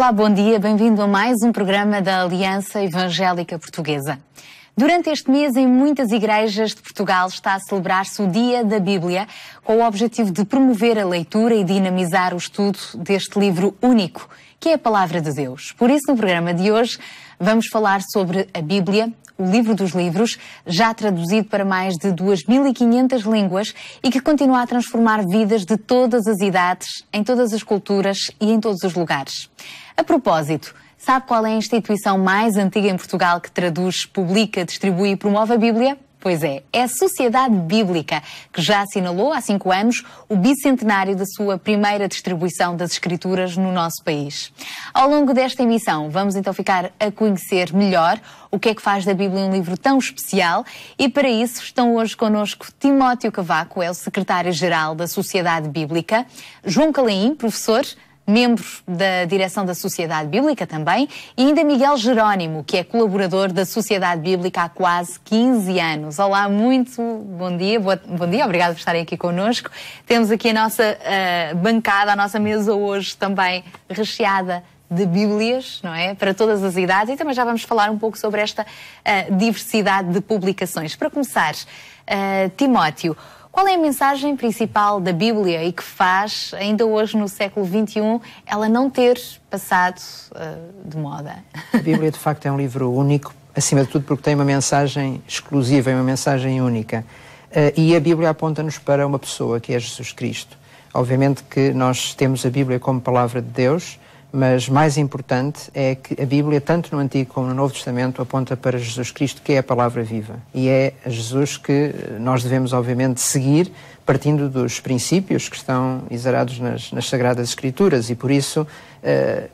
Olá, bom dia, bem-vindo a mais um programa da Aliança Evangélica Portuguesa. Durante este mês, em muitas igrejas de Portugal, está a celebrar-se o Dia da Bíblia, com o objetivo de promover a leitura e dinamizar o estudo deste livro único, que é a Palavra de Deus. Por isso, no programa de hoje, vamos falar sobre a Bíblia, o livro dos livros, já traduzido para mais de 2.500 línguas e que continua a transformar vidas de todas as idades, em todas as culturas e em todos os lugares. A propósito, sabe qual é a instituição mais antiga em Portugal que traduz, publica, distribui e promove a Bíblia? Pois é a Sociedade Bíblica, que já assinalou há 5 anos o bicentenário da sua primeira distribuição das Escrituras no nosso país. Ao longo desta emissão, vamos então ficar a conhecer melhor o que é que faz da Bíblia um livro tão especial e para isso estão hoje connosco Timóteo Cavaco, é o secretário-geral da Sociedade Bíblica, João Calaim, professor, membro da direção da Sociedade Bíblica também, e ainda Miguel Jerónimo, que é colaborador da Sociedade Bíblica há quase 15 anos. Olá, muito bom dia, bom dia, obrigado por estarem aqui connosco. Temos aqui a nossa bancada, a nossa mesa hoje também recheada de Bíblias, não é? Para todas as idades, e também já vamos falar um pouco sobre esta diversidade de publicações. Para começar, Timóteo, qual é a mensagem principal da Bíblia e que faz, ainda hoje no século XXI, ela não ter passado de moda? A Bíblia, de facto, é um livro único, acima de tudo porque tem uma mensagem exclusiva, é uma mensagem única. E a Bíblia aponta-nos para uma pessoa, que é Jesus Cristo. Obviamente que nós temos a Bíblia como palavra de Deus, mas mais importante é que a Bíblia, tanto no Antigo como no Novo Testamento, aponta para Jesus Cristo, que é a palavra viva. E é a Jesus que nós devemos, obviamente, seguir, partindo dos princípios que estão exarados nas Sagradas Escrituras. E por isso,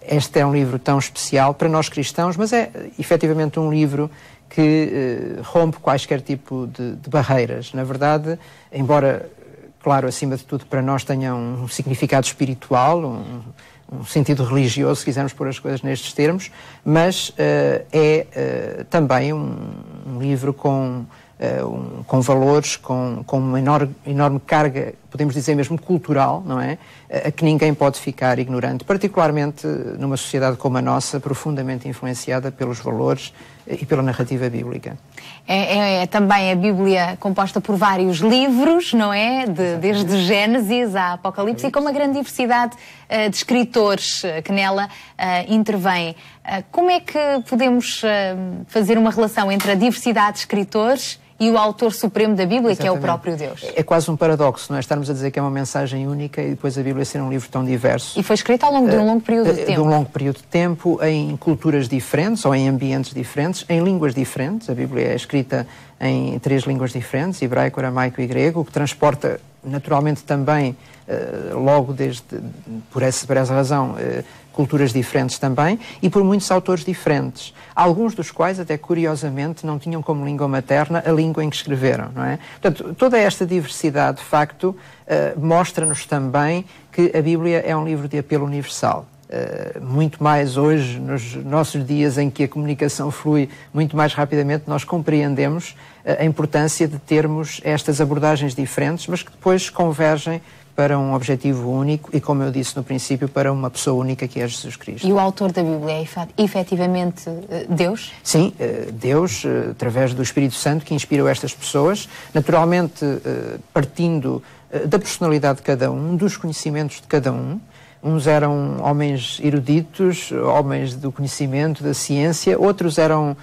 este é um livro tão especial para nós cristãos, mas é efetivamente um livro que rompe quaisquer tipo de barreiras. Na verdade, embora, claro, acima de tudo, para nós tenha um significado espiritual, um sentido religioso, se quisermos pôr as coisas nestes termos, mas é também um livro com valores, com uma enorme carga, podemos dizer mesmo cultural, não é? A que ninguém pode ficar ignorante, particularmente numa sociedade como a nossa, profundamente influenciada pelos valores e pela narrativa bíblica. É também a Bíblia composta por vários livros, não é? Desde Gênesis a Apocalipse, e com uma grande diversidade de escritores que nela intervêm. Como é que podemos fazer uma relação entre a diversidade de escritores e o autor supremo da Bíblia, que é o próprio Deus? É quase um paradoxo, não é? Estarmos a dizer que é uma mensagem única e depois a Bíblia ser um livro tão diverso. E foi escrito ao longo de um longo período de tempo. De um longo período de tempo, em culturas diferentes ou em ambientes diferentes, em línguas diferentes. A Bíblia é escrita em 3 línguas diferentes, hebraico, aramaico e grego, o que transporta naturalmente também, logo por essa razão, culturas diferentes também, e por muitos autores diferentes, alguns dos quais, até curiosamente, não tinham como língua materna a língua em que escreveram, não é? Portanto, toda esta diversidade, de facto, mostra-nos também que a Bíblia é um livro de apelo universal. Muito mais hoje, nos nossos dias em que a comunicação flui muito mais rapidamente, nós compreendemos a importância de termos estas abordagens diferentes, mas que depois convergem para um objetivo único e, como eu disse no princípio, para uma pessoa única que é Jesus Cristo. E o autor da Bíblia é efetivamente Deus? Sim, Deus, através do Espírito Santo, que inspirou estas pessoas, naturalmente partindo da personalidade de cada um, dos conhecimentos de cada um. Uns eram homens eruditos, homens do conhecimento, da ciência, outros eram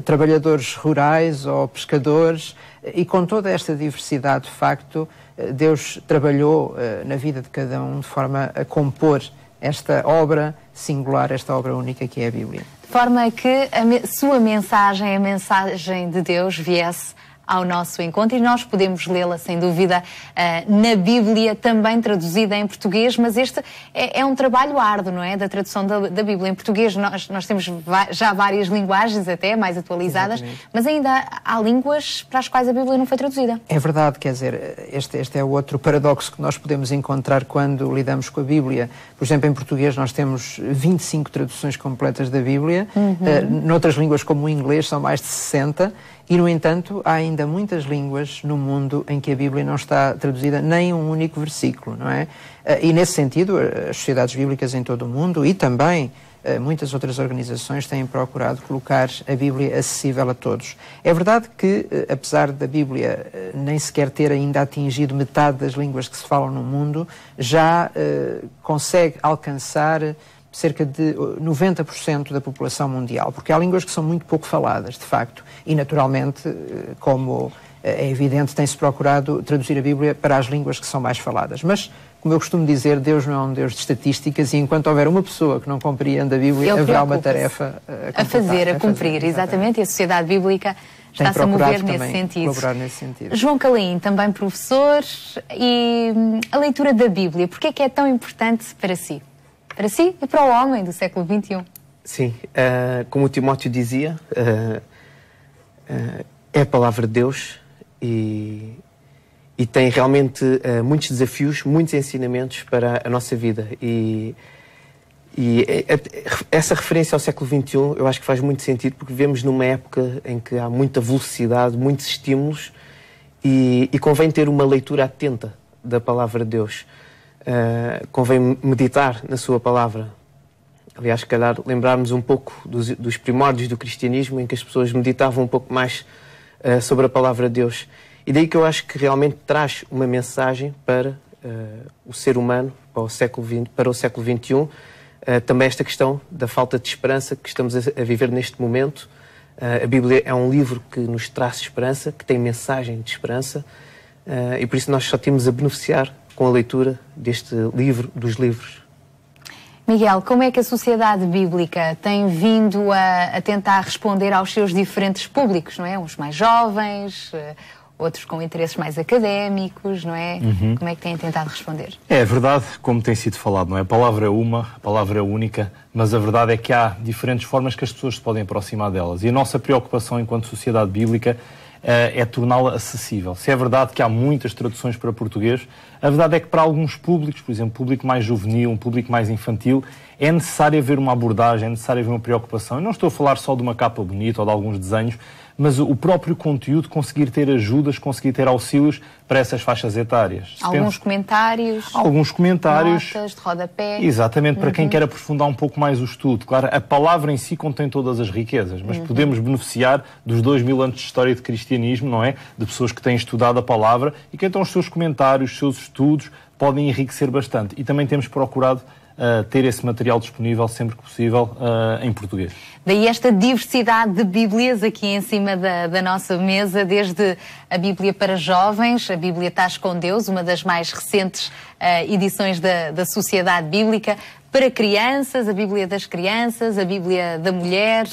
trabalhadores rurais ou pescadores, e com toda esta diversidade, de facto, Deus trabalhou na vida de cada um de forma a compor esta obra singular, esta obra única que é a Bíblia. De forma que a sua mensagem, a mensagem de Deus, viesse ao nosso encontro e nós podemos lê-la, sem dúvida, na Bíblia, também traduzida em português, mas este é um trabalho árduo, não é? Da tradução da Bíblia em português. Nós temos já várias linguagens até mais atualizadas, exatamente, mas ainda há línguas para as quais a Bíblia não foi traduzida. É verdade, quer dizer, este é o outro paradoxo que nós podemos encontrar quando lidamos com a Bíblia. Por exemplo, em português nós temos 25 traduções completas da Bíblia, noutras línguas como o inglês são mais de 60, e, no entanto, há ainda muitas línguas no mundo em que a Bíblia não está traduzida nem um único versículo, não é? E, nesse sentido, as sociedades bíblicas em todo o mundo e também muitas outras organizações têm procurado colocar a Bíblia acessível a todos. É verdade que, apesar da Bíblia nem sequer ter ainda atingido metade das línguas que se falam no mundo, já consegue alcançar cerca de 90% da população mundial, porque há línguas que são muito pouco faladas, de facto, e naturalmente, como é evidente, tem-se procurado traduzir a Bíblia para as línguas que são mais faladas. Mas, como eu costumo dizer, Deus não é um Deus de estatísticas, e enquanto houver uma pessoa que não compreende a Bíblia, haverá uma tarefa a cumprir, exatamente, e a sociedade bíblica está-se a mover nesse sentido. João Calaim, também professor, e a leitura da Bíblia, porquê é que é tão importante para si? Para si e para o homem do século XXI. Sim, como o Timóteo dizia, é a palavra de Deus e tem realmente muitos desafios, muitos ensinamentos para a nossa vida. E essa referência ao século XXI eu acho que faz muito sentido, porque vivemos numa época em que há muita velocidade, muitos estímulos e convém ter uma leitura atenta da palavra de Deus. Convém meditar na sua palavra. Aliás, se calhar lembrarmos um pouco dos primórdios do cristianismo, em que as pessoas meditavam um pouco mais sobre a palavra de Deus. E daí que eu acho que realmente traz uma mensagem para o ser humano, para o século XXI. Também esta questão da falta de esperança que estamos a viver neste momento. A Bíblia é um livro que nos traz esperança, que tem mensagem de esperança, e por isso nós só temos a beneficiar com a leitura deste livro, dos livros. Miguel, como é que a sociedade bíblica tem vindo a tentar responder aos seus diferentes públicos, não é? Uns mais jovens, outros com interesses mais académicos, não é? Como é que têm tentado responder? É verdade, como tem sido falado, não é? A palavra é uma, a palavra é única, mas a verdade é que há diferentes formas que as pessoas se podem aproximar delas. E a nossa preocupação enquanto sociedade bíblica é torná-la acessível. Se é verdade que há muitas traduções para português, a verdade é que para alguns públicos, por exemplo, público mais juvenil, um público mais infantil, é necessário haver uma abordagem, é necessário haver uma preocupação. Eu não estou a falar só de uma capa bonita ou de alguns desenhos, mas o próprio conteúdo, conseguir ter ajudas, conseguir ter auxílios para essas faixas etárias. Alguns comentários, notas de rodapé. Exatamente, para quem quer aprofundar um pouco mais o estudo. Claro, a palavra em si contém todas as riquezas, mas podemos beneficiar dos 2000 anos de história de cristianismo, não é? De pessoas que têm estudado a palavra e que então os seus comentários, os seus estudos podem enriquecer bastante. E também temos procurado ter esse material disponível sempre que possível em português. Daí esta diversidade de Bíblias aqui em cima da nossa mesa, desde a Bíblia para jovens, a Bíblia Estás com Deus, uma das mais recentes edições da Sociedade Bíblica, para crianças, a Bíblia das crianças, a Bíblia da mulher,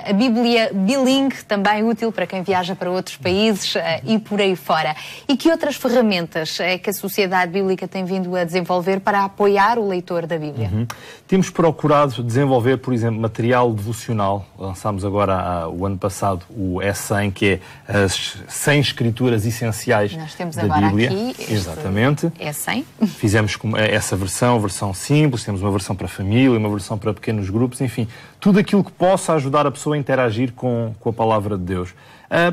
a Bíblia bilingue, também útil para quem viaja para outros países e por aí fora. E que outras ferramentas é que a Sociedade Bíblica tem vindo a desenvolver para apoiar o leitor da Bíblia? Temos procurado desenvolver, por exemplo, material devocional. Lançámos agora, o ano passado, o E100, que é as 100 escrituras essenciais Nós temos da agora Bíblia. Aqui Exatamente. E100. Fizemos essa versão simples, temos uma versão para família, uma versão para pequenos grupos, enfim, tudo aquilo que possa ajudar a pessoa a interagir com a palavra de Deus.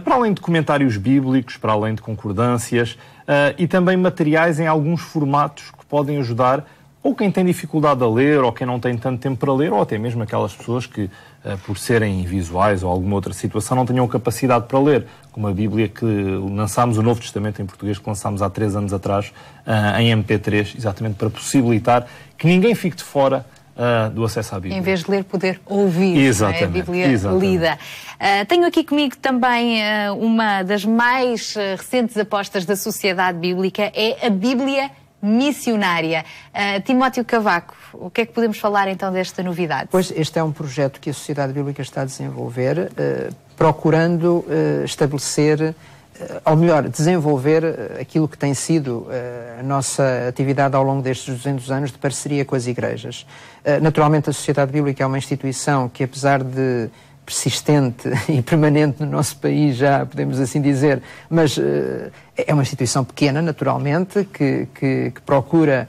Para além de comentários bíblicos, para além de concordâncias e também materiais em alguns formatos que podem ajudar ou quem tem dificuldade a ler, ou quem não tem tanto tempo para ler, ou até mesmo aquelas pessoas que, por serem visuais ou alguma outra situação, não tenham capacidade para ler, como a Bíblia que lançámos, o Novo Testamento em português, que lançámos há 3 anos atrás, em MP3, exatamente para possibilitar que ninguém fique de fora do acesso à Bíblia. Em vez de ler, poder ouvir, exatamente, a Bíblia lida. Tenho aqui comigo também uma das mais recentes apostas da Sociedade Bíblica, é a Bíblia missionária. Timóteo Cavaco, o que é que podemos falar então desta novidade? Pois, este é um projeto que a Sociedade Bíblica está a desenvolver, procurando estabelecer, ou melhor, desenvolver aquilo que tem sido a nossa atividade ao longo destes 200 anos de parceria com as igrejas. Naturalmente, a Sociedade Bíblica é uma instituição que, apesar de persistente e permanente no nosso país, já podemos assim dizer, mas é uma instituição pequena, naturalmente, que procura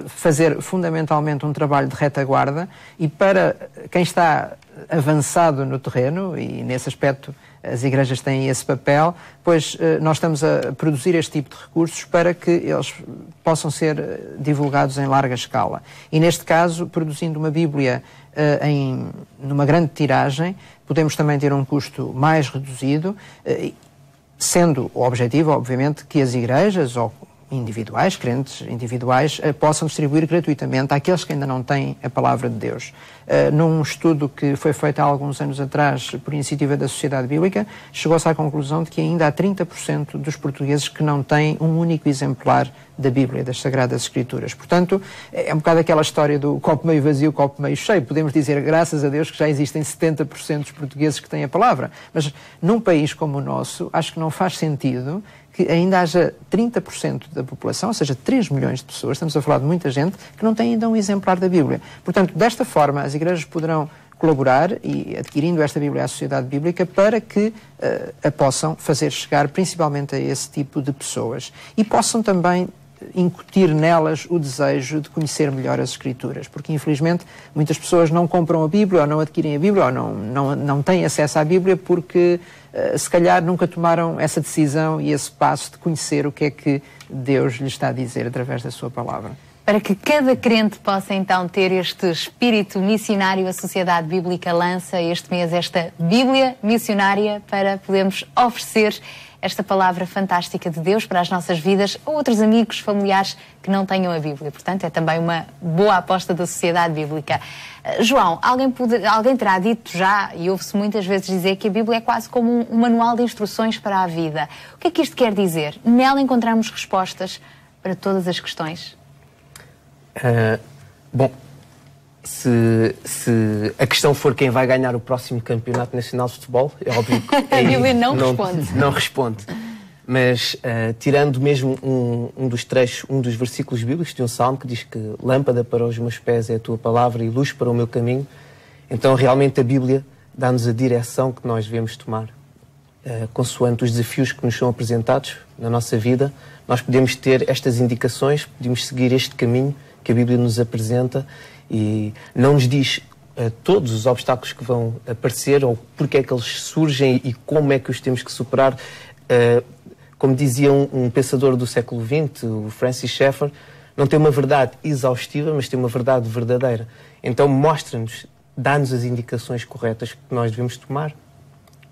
fazer fundamentalmente um trabalho de retaguarda, e para quem está avançado no terreno, e nesse aspecto as igrejas têm esse papel, pois nós estamos a produzir este tipo de recursos para que eles possam ser divulgados em larga escala. E neste caso, produzindo uma Bíblia numa grande tiragem, podemos também ter um custo mais reduzido, sendo o objetivo, obviamente, que as igrejas ou individuais, crentes individuais, possam distribuir gratuitamente àqueles que ainda não têm a palavra de Deus. Num estudo que foi feito há alguns anos atrás por iniciativa da Sociedade Bíblica, chegou-se à conclusão de que ainda há 30% dos portugueses que não têm um único exemplar da Bíblia, das Sagradas Escrituras. Portanto, é um bocado aquela história do copo meio vazio, copo meio cheio. Podemos dizer, graças a Deus, que já existem 70% dos portugueses que têm a palavra. Mas num país como o nosso, acho que não faz sentido que ainda haja 30% da população, ou seja, 3 milhões de pessoas, estamos a falar de muita gente, que não tem ainda um exemplar da Bíblia. Portanto, desta forma, as igrejas poderão colaborar e adquirindo esta Bíblia à Sociedade Bíblica para que a possam fazer chegar principalmente a esse tipo de pessoas. E possam também incutir nelas o desejo de conhecer melhor as Escrituras, porque infelizmente muitas pessoas não compram a Bíblia ou não adquirem a Bíblia ou não têm acesso à Bíblia porque se calhar nunca tomaram essa decisão e esse passo de conhecer o que é que Deus lhe está a dizer através da sua palavra. Para que cada crente possa então ter este espírito missionário, a Sociedade Bíblica lança este mês esta Bíblia missionária para podermos oferecer esta palavra fantástica de Deus para as nossas vidas a outros amigos, familiares que não tenham a Bíblia. Portanto, é também uma boa aposta da Sociedade Bíblica. João, alguém terá dito já, e ouve-se muitas vezes dizer, que a Bíblia é quase como um manual de instruções para a vida. O que é que isto quer dizer? Nela encontramos respostas para todas as questões? Bom, se a questão for quem vai ganhar o próximo Campeonato Nacional de Futebol, é óbvio que a Bíblia não responde. Não responde. Mas, tirando mesmo um dos trechos, um dos versículos bíblicos de um salmo que diz que lâmpada para os meus pés é a tua palavra e luz para o meu caminho, então realmente a Bíblia dá-nos a direção que nós devemos tomar. Consoante os desafios que nos são apresentados na nossa vida, nós podemos ter estas indicações, podemos seguir este caminho que a Bíblia nos apresenta e não nos diz todos os obstáculos que vão aparecer ou porque é que eles surgem e como é que os temos que superar. Como dizia um pensador do século XX, o Francis Schaeffer, não tem uma verdade exaustiva, mas tem uma verdade verdadeira. Então mostra-nos, dá-nos as indicações corretas que nós devemos tomar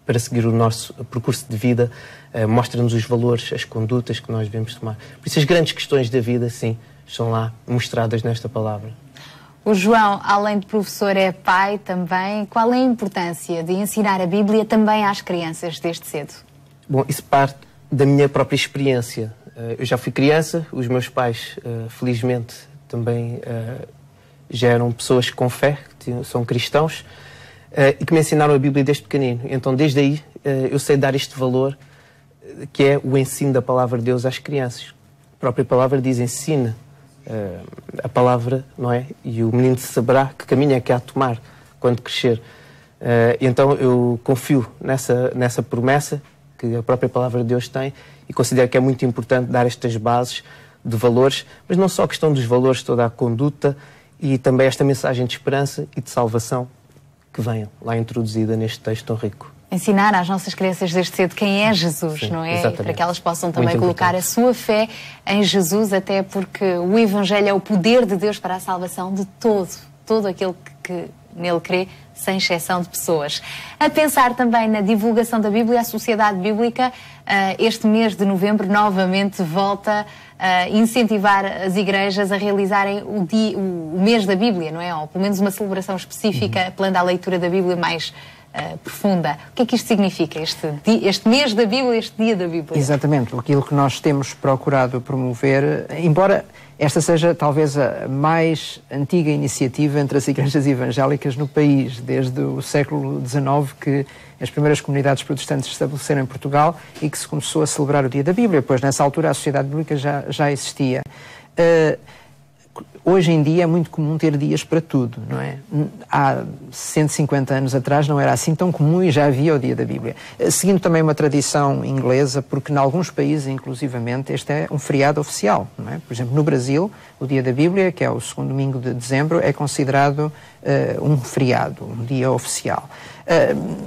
para seguir o nosso percurso de vida, mostra-nos os valores, as condutas que nós devemos tomar. Por isso as grandes questões da vida, sim, estão lá mostradas nesta palavra. O João, além de professor, é pai também. Qual é a importância de ensinar a Bíblia também às crianças desde cedo? Bom, isso parte da minha própria experiência. Eu já fui criança, os meus pais, felizmente, também já eram pessoas com fé, que são cristãos, e que me ensinaram a Bíblia desde pequenino. Então, desde aí, eu sei dar este valor, que é o ensino da palavra de Deus às crianças. A própria palavra diz, ensina a palavra, não é? E o menino saberá que caminho é que há a tomar quando crescer. Então, eu confio nessa promessa que a própria palavra de Deus tem e considero que é muito importante dar estas bases de valores, mas não só a questão dos valores, toda a conduta e também esta mensagem de esperança e de salvação que venha lá introduzida neste texto tão rico. Ensinar às nossas crianças desde cedo quem é Jesus, sim, não é? Exatamente. Para que elas possam também colocar a sua fé em Jesus, até porque o Evangelho é o poder de Deus para a salvação de todo aquele que nele crê, sem exceção de pessoas. A pensar também na divulgação da Bíblia, a Sociedade Bíblica, este mês de novembro, novamente volta a incentivar as igrejas a realizarem o mês da Bíblia, não é? Ou pelo menos uma celebração específica, apelando à leitura da Bíblia mais profunda. O que é que isto significa, este mês da Bíblia, este dia da Bíblia? Exatamente, aquilo que nós temos procurado promover, embora esta seja talvez a mais antiga iniciativa entre as igrejas evangélicas no país, desde o século XIX, que as primeiras comunidades protestantes se estabeleceram em Portugal e que se começou a celebrar o Dia da Bíblia, pois nessa altura a Sociedade Bíblica já existia. hoje em dia é muito comum ter dias para tudo, não é? Há 150 anos atrás não era assim tão comum e já havia o Dia da Bíblia. Seguindo também uma tradição inglesa, porque em alguns países, inclusivamente, este é um feriado oficial, não é? Por exemplo, no Brasil, o Dia da Bíblia, que é o segundo domingo de dezembro, é considerado um feriado, um dia oficial.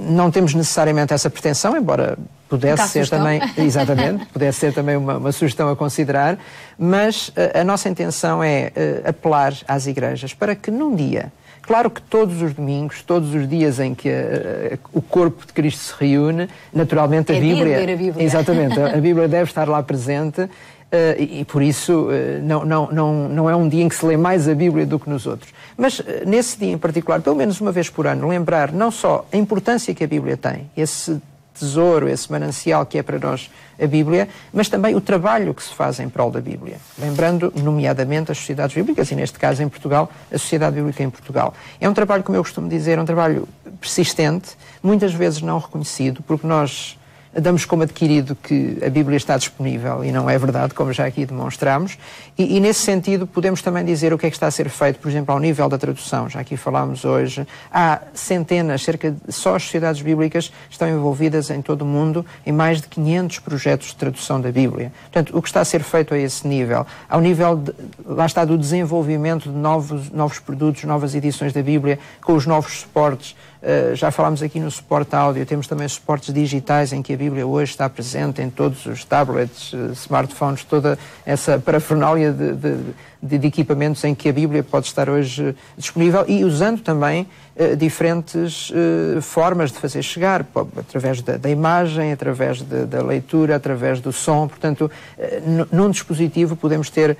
Não temos necessariamente essa pretensão, embora pudesse ser também, exatamente, pudesse ser também uma sugestão a considerar, mas a nossa intenção é apelar às igrejas para que num dia, claro que todos os domingos, todos os dias em que o corpo de Cristo se reúne, naturalmente a Bíblia, dia de ler a Bíblia. Exatamente, a Bíblia deve estar lá presente. E por isso não é um dia em que se lê mais a Bíblia do que nos outros. Mas nesse dia em particular, pelo menos uma vez por ano, lembrar não só a importância que a Bíblia tem, esse tesouro, esse manancial que é para nós a Bíblia, mas também o trabalho que se faz em prol da Bíblia. Lembrando, nomeadamente, as sociedades bíblicas, e neste caso, em Portugal, a Sociedade Bíblica em Portugal. É um trabalho, como eu costumo dizer, um trabalho persistente, muitas vezes não reconhecido, porque nós damos como adquirido que a Bíblia está disponível e não é verdade, como já aqui demonstramos, e nesse sentido podemos também dizer o que é que está a ser feito, por exemplo, ao nível da tradução. Já aqui falámos hoje, há centenas, só as sociedades bíblicas estão envolvidas em todo o mundo em mais de 500 projetos de tradução da Bíblia. Portanto, o que está a ser feito a esse nível, ao nível, lá está, do desenvolvimento de novos produtos, novas edições da Bíblia, com os novos suportes. Já falámos aqui no suporte áudio, temos também suportes digitais em que a Bíblia hoje está presente em todos os tablets, smartphones, toda essa parafernália de equipamentos em que a Bíblia pode estar hoje disponível e usando também diferentes formas de fazer chegar, através da imagem, através da leitura, através do som. Portanto, num dispositivo podemos ter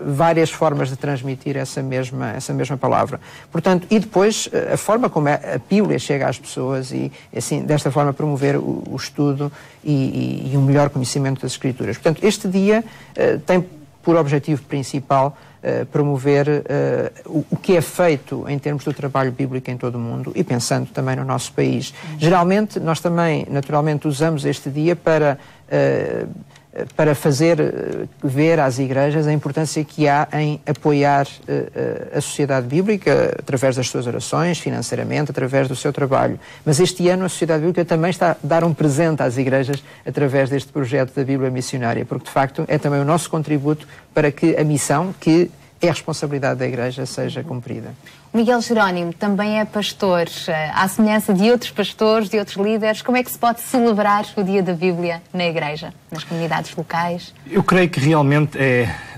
várias formas de transmitir essa mesma palavra. Portanto, e depois a forma como a Bíblia chega às pessoas e assim, desta forma promover o estudo e um melhor conhecimento das Escrituras. Portanto, este dia tem por objetivo principal promover o que é feito em termos do trabalho bíblico em todo o mundo e pensando também no nosso país. Geralmente, nós também, naturalmente, usamos este dia para fazer ver às igrejas a importância que há em apoiar a sociedade bíblica através das suas orações, financeiramente, através do seu trabalho. Mas este ano a sociedade bíblica também está a dar um presente às igrejas através deste projeto da Bíblia Missionária, porque de facto é também o nosso contributo para que a missão, que é a responsabilidade da igreja, seja cumprida. Miguel Jerónimo também é pastor, à semelhança de outros pastores, de outros líderes. Como é que se pode celebrar o Dia da Bíblia na igreja, nas comunidades locais? Eu creio que realmente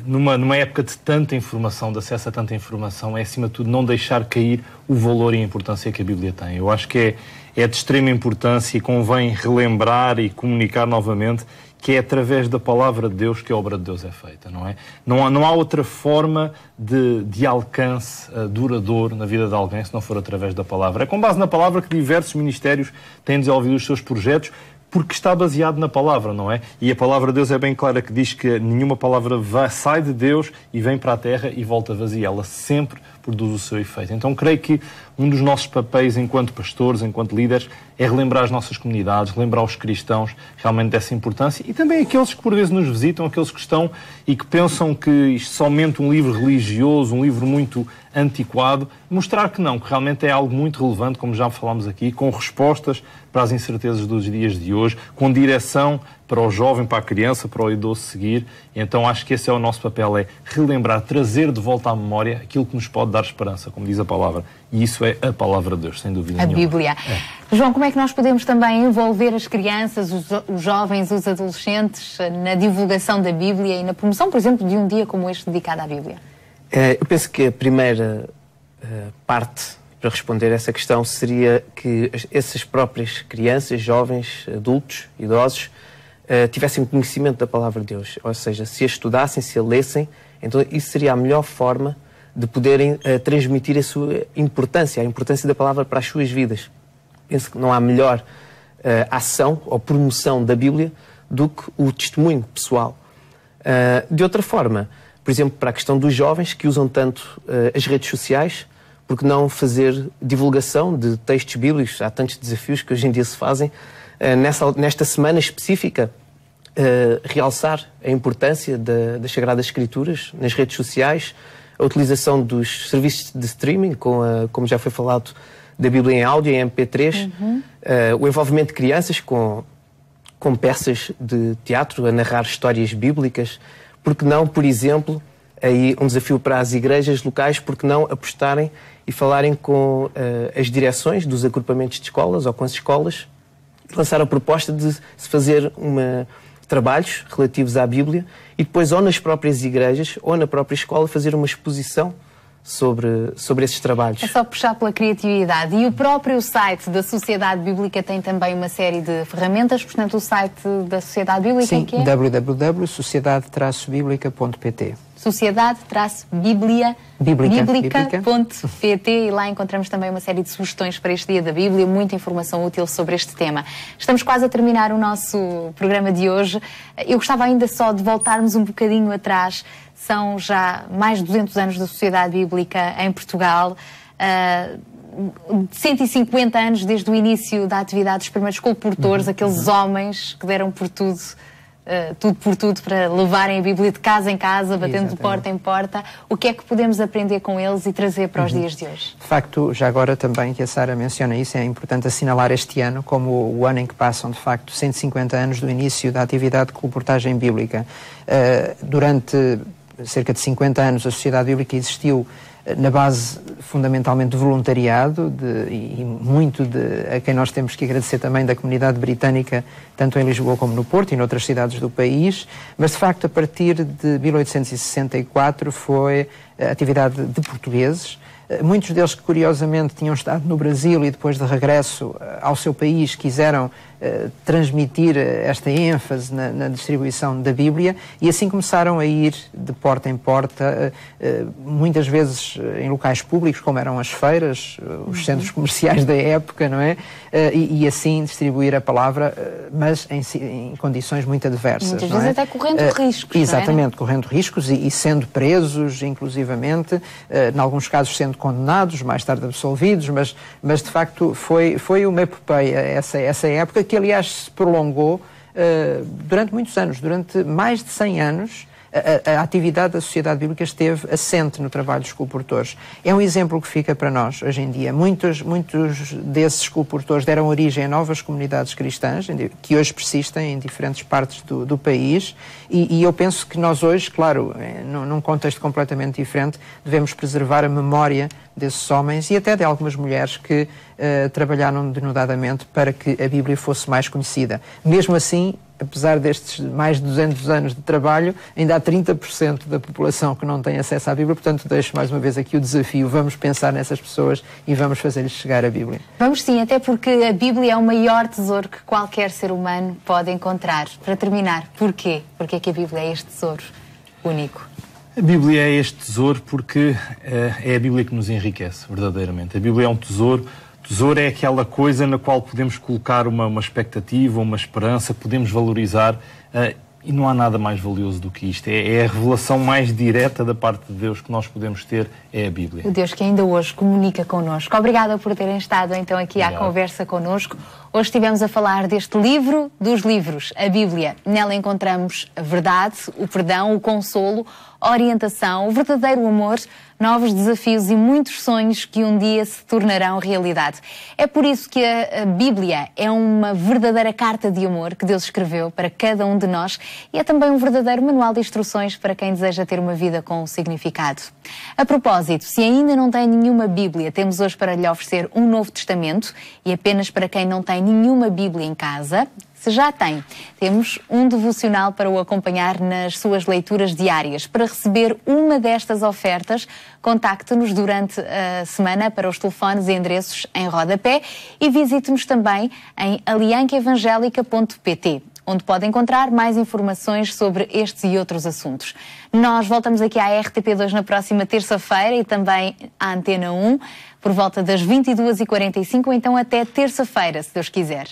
numa época de tanta informação, de acesso a tanta informação, é acima de tudo não deixar cair o valor e a importância que a Bíblia tem. Eu acho que é de extrema importância e convém relembrar e comunicar novamente que é através da palavra de Deus que a obra de Deus é feita, não é? Não há outra forma de alcance duradouro na vida de alguém se não for através da palavra. É com base na palavra que diversos ministérios têm desenvolvido os seus projetos, porque está baseado na palavra, não é? E a palavra de Deus é bem clara que diz que nenhuma palavra sai de Deus e vem para a terra e volta vazia. Ela sempre produz o seu efeito. Então creio que um dos nossos papéis enquanto pastores, enquanto líderes, é relembrar as nossas comunidades, relembrar os cristãos realmente dessa importância e também aqueles que por vezes nos visitam, aqueles que estão e que pensam que isto é somente um livro religioso, um livro muito antiquado, mostrar que não, que realmente é algo muito relevante, como já falámos aqui, com respostas para as incertezas dos dias de hoje, com direção para o jovem, para a criança, para o idoso seguir. Então acho que esse é o nosso papel, é relembrar, trazer de volta à memória aquilo que nos pode dar esperança, como diz a palavra. E isso é a palavra de Deus, sem dúvida nenhuma. A Bíblia. João, como é que nós podemos também envolver as crianças, os jovens, os adolescentes na divulgação da Bíblia e na promoção, por exemplo, de um dia como este dedicado à Bíblia? Eu penso que a primeira parte para responder a essa questão seria que essas próprias crianças, jovens, adultos, idosos, tivessem conhecimento da palavra de Deus. Ou seja, se a estudassem, se a lessem, então isso seria a melhor forma de poderem transmitir a sua importância, a importância da palavra para as suas vidas. Penso que não há melhor ação ou promoção da Bíblia do que o testemunho pessoal. De outra forma, por exemplo, para a questão dos jovens que usam tanto as redes sociais, porque não fazer divulgação de textos bíblicos? Há tantos desafios que hoje em dia se fazem. Nesta semana específica, realçar a importância das Sagradas Escrituras nas redes sociais, a utilização dos serviços de streaming, como já foi falado, da Bíblia em áudio, em MP3, o envolvimento de crianças com peças de teatro a narrar histórias bíblicas. Porque não, por exemplo, aí um desafio para as igrejas locais, porque não apostarem e falarem com as direções dos agrupamentos de escolas ou com as escolas, lançar a proposta de se fazer trabalhos relativos à Bíblia e depois ou nas próprias igrejas ou na própria escola fazer uma exposição sobre esses trabalhos. É só puxar pela criatividade. E o próprio site da Sociedade Bíblica tem também uma série de ferramentas, portanto o site da Sociedade Bíblica Sim, que é? www.sociedade-biblica.pt sociedade-biblica.pt e lá encontramos também uma série de sugestões para este Dia da Bíblia, muita informação útil sobre este tema. Estamos quase a terminar o nosso programa de hoje. Eu gostava ainda só de voltarmos um bocadinho atrás. São já mais de 200 anos da Sociedade Bíblica em Portugal, 150 anos desde o início da atividade dos primeiros colportores, aqueles homens que deram por tudo, tudo por tudo para levarem a Bíblia de casa em casa, batendo de porta em porta. O que é que podemos aprender com eles e trazer para os dias de hoje? De facto, já agora também que a Sara menciona isso, é importante assinalar este ano como o ano em que passam, de facto, 150 anos do início da atividade de colportagem bíblica. Durante cerca de 50 anos a Sociedade Bíblica existiu na base fundamentalmente de voluntariado e muito a quem nós temos que agradecer também da comunidade britânica, tanto em Lisboa como no Porto e noutras cidades do país, mas de facto a partir de 1864 foi a atividade de portugueses, muitos deles que curiosamente tinham estado no Brasil e depois de regresso ao seu país quiseram transmitir esta ênfase na distribuição da Bíblia e assim começaram a ir de porta em porta, muitas vezes em locais públicos, como eram as feiras, os centros comerciais da época, não é? E assim distribuir a palavra, mas em condições muito adversas. Muitas vezes até correndo riscos, exatamente, não é? correndo riscos e sendo presos, inclusivamente, em alguns casos sendo condenados, mais tarde absolvidos, mas de facto foi uma epopeia essa época, que aliás se prolongou durante muitos anos, durante mais de 100 anos. A atividade da Sociedade Bíblica esteve assente no trabalho dos colportores. É um exemplo que fica para nós hoje em dia. Muitos desses colportores deram origem a novas comunidades cristãs, que hoje persistem em diferentes partes do país, e eu penso que nós hoje, claro, num contexto completamente diferente, devemos preservar a memória desses homens e até de algumas mulheres que trabalharam denodadamente para que a Bíblia fosse mais conhecida. Mesmo assim, apesar destes mais de 200 anos de trabalho, ainda há 30% da população que não tem acesso à Bíblia, portanto deixo mais uma vez aqui o desafio, vamos pensar nessas pessoas e vamos fazer-lhes chegar a Bíblia. Vamos sim, até porque a Bíblia é o maior tesouro que qualquer ser humano pode encontrar. Para terminar, porquê? Porquê que a Bíblia é este tesouro único? A Bíblia é este tesouro porque é a Bíblia que nos enriquece, verdadeiramente. A Bíblia é um tesouro. Tesouro é aquela coisa na qual podemos colocar uma expectativa, uma esperança, podemos valorizar, e não há nada mais valioso do que isto. É a revelação mais direta da parte de Deus que nós podemos ter, é a Bíblia. O Deus que ainda hoje comunica connosco. Obrigada por terem estado então aqui à conversa connosco. Hoje estivemos a falar deste livro dos livros, a Bíblia. Nela encontramos a verdade, o perdão, o consolo, a orientação, o verdadeiro amor, novos desafios e muitos sonhos que um dia se tornarão realidade. É por isso que a Bíblia é uma verdadeira carta de amor que Deus escreveu para cada um de nós e é também um verdadeiro manual de instruções para quem deseja ter uma vida com significado. A propósito, se ainda não tem nenhuma Bíblia, temos hoje para lhe oferecer um Novo Testamento e apenas para quem não tem nenhuma Bíblia em casa. Se já tem, temos um devocional para o acompanhar nas suas leituras diárias. Para receber uma destas ofertas, contacte-nos durante a semana para os telefones e endereços em rodapé e visite-nos também em aliancaevangelica.pt, onde pode encontrar mais informações sobre estes e outros assuntos. Nós voltamos aqui à RTP2 na próxima terça-feira e também à Antena 1, por volta das 22h45, então até terça-feira, se Deus quiser.